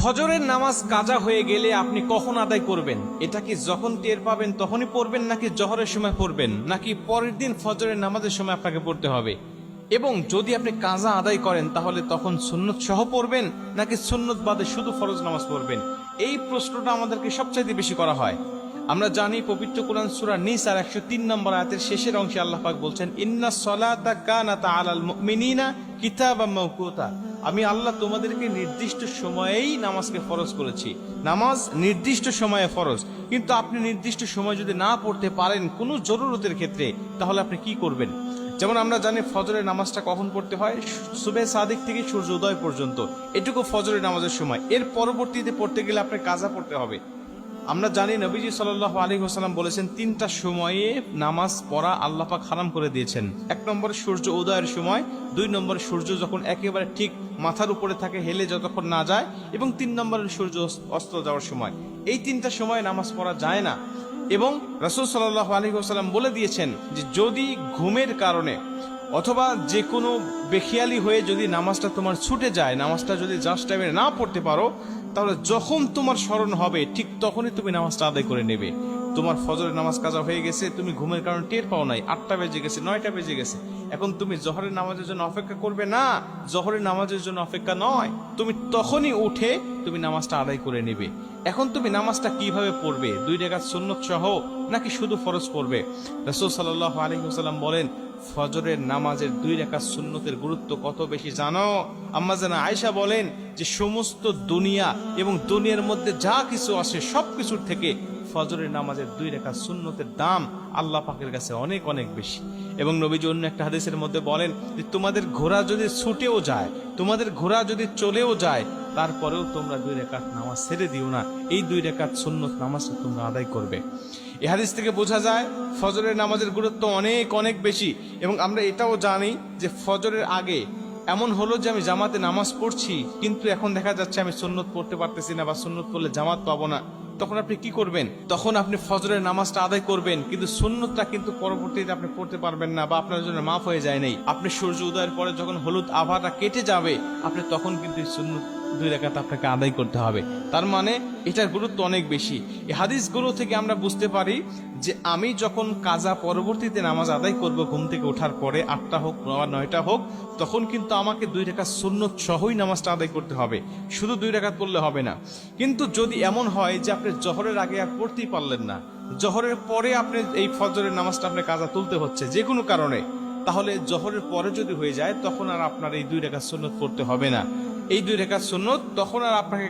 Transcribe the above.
ফজরের নামাজ কাজা হয়ে গেলে আপনি কখন আদায় করবেন? এটা কি যখন টের পাবেন তখনই পড়বেন, নাকি জহরের সময় পড়বেন, নাকি পরের দিন ফজরের নামাজের সময় আপনাকে পড়তে হবে? এবং যদি আপনি কাজা আদায় করেন তাহলে তখন সুন্নত সহ পড়বেন, নাকি সুন্নত বাদে শুধু ফরজ নামাজ পড়বেন? এই প্রশ্নটা আমাদেরকে সবচাইতে বেশি করা হয়। আমরা জানি পবিত্র কোরআন সূরা নিসার 103 নম্বর আয়াতের শেষের অংশে আল্লাহ পাক বলছেন, ইন্নাস সালাতা কানাত আলাল মুমিনিনা কিতাবাম মাওকুতা। আমি আল্লাহ তোমাদেরকে নির্দিষ্ট সময়েই নামাজকে ফরজ করেছি। নামাজ নির্দিষ্ট সময়ে ফরজ, কিন্তু আপনি নির্দিষ্ট সময় যদি না পড়তে পারেন কোনো জরুরতের ক্ষেত্রে, তাহলে আপনি কি করবেন? যেমন আমরা জানি ফজরের নামাজটা কখন পড়তে হয়? সুবহে সাদিক থেকে সূর্য উদয় পর্যন্ত, এটুকু ফজরের নামাজের সময়। এর পরবর্তীতে পড়তে গেলে আপনার কাজা পড়তে হবে। আমরা জানি নবীজি সাল্লাল্লাহু আলাইহি ওয়াসাল্লাম বলেছেন, তিনটা সময়ে নামাজ পড়া আল্লাহ পাক হারাম করে দিয়েছেন। 1 নম্বর সূর্য উদয়ের সময়, 2 নম্বর সূর্য যখন একেবারে ঠিক মাথার উপরে থাকে, হেলে যতক্ষণ না যায়, এবং 3 নম্বরের সূর্য অস্ত যাওয়ার সময়। এই তিনটা সময় নামাজ পড়া যায় না। এবং রাসূল সাল্লাল্লাহু আলাইহি ওয়াসাল্লাম বলে দিয়েছেন যে যদি ঘুমের কারণে অথবা যে কোনো বেখিয়ালি হয়ে যদি নামাজটা তোমার ছুটে যায়, নামাজটা যদি জাস্ট টাইমে না পড়তে পারো, তাহলে যখন তোমার স্মরণ হবে ঠিক তখনই তুমি নামাজটা আদায় করে নেবে। তোমার ফজরের নামাজ কাজা হয়ে গেছে, তুমি ঘুমের কারণে টের পাও নাই, 8টা বেজে গেছে, 9টা বেজে গেছে, এখন তুমি জোহরের নামাজের জন্য অপেক্ষা করবে না। জোহরের নামাজের জন্য অপেক্ষা নয়, তুমি তখনই উঠে তুমি নামাজটা আদায় করে নেবে। এখন তুমি নামাজটা কিভাবে পড়বে? 2 রাকাত সুন্নত সহ নাকি শুধু ফরজ পড়বে? রাসূল সাল্লাল্লাহু আলাইহি ওয়াসাল্লাম বলেন, ফজরের নামাজের 2 রাকাত সুন্নতের গুরুত্ব কত বেশি জানো? আম্মা জানা আয়েশা বলেন যে সমস্ত দুনিয়া এবং দুনিয়ার মধ্যে যা কিছু আছে সবকিছুর থেকে ফজরের নামাজের 2 রাকাত সুন্নতের দাম আল্লাহ পাকের কাছে অনেক অনেক বেশি। এবং নবীজি অন্য একটা হাদিসের মধ্যে বলেন যে তোমাদের ঘোড়া যদি ছুটেও যায়, তোমাদের ঘোড়া যদি চলেও যায়, তারপরেও তোমরা 2 রাকাত নামাজ ছেড়ে দিও না। এই 2 রাকাত সুন্নত নামাজটা তোমরা আদায় করবে। এই হাদিস থেকে বোঝা যায় ফজরের নামাজের গুরুত্ব অনেক অনেক বেশি। এবং আমরা এটাও জানি যে ফজরের আগে এমন হলো যে আমি জামাতে নামাজ পড়ছি, কিন্তু এখন দেখা যাচ্ছে আমি সুন্নত পড়তে পারতেছি না, বা সুন্নত পড়লে জামাত পাবো না। তখন আপনি কি করবেন? তখন আপনি ফজরের নামাজটা আদায় করবেন, কিন্তু সুন্নতটা কিন্তু পরবর্তীতে আপনি পড়তে পারবেন না, বা আপনার জন্য মাফ হয়ে যায় নাই। আপনি সূর্য উদয়ের পরে যখন হলুদ আভাটা কেটে যাবে, আপনি তখন কিন্তু সুন্নত 2 রাকাত আপনাকে আদায় করতে হবে। তার মানে এটার গুরুত্ব অনেক বেশি। এই হাদিসগুলো থেকে আমরা বুঝতে পারি যে আমি যখন কাজা পরবর্তীতে নামাজ আদায় করব ঘুম থেকে ওঠার পরে, 8টা হোক বা 9টা হোক, তখন কিন্তু আমাকে 2 রাকাত সুন্নত সহই নামাজটা আদায় করতে হবে, শুধু 2 রাকাত পড়লে হবে না। কিন্তু যদি এমন হয় যে আপনি জোহরের আগে আর পড়তেই পারলেন না, জোহরের পরে আপনি এই ফজরের নামাজটা আপনি কাজা তুলতে হচ্ছে যে কোনো কারণে, তাহলে জোহরের পরে যদি হয়ে যায় তখন আর আপনার এই 2 রাকাত সুন্নত পড়তে হবে না। এই 2 রাকাত সুন্নত তখন আর আপনাকে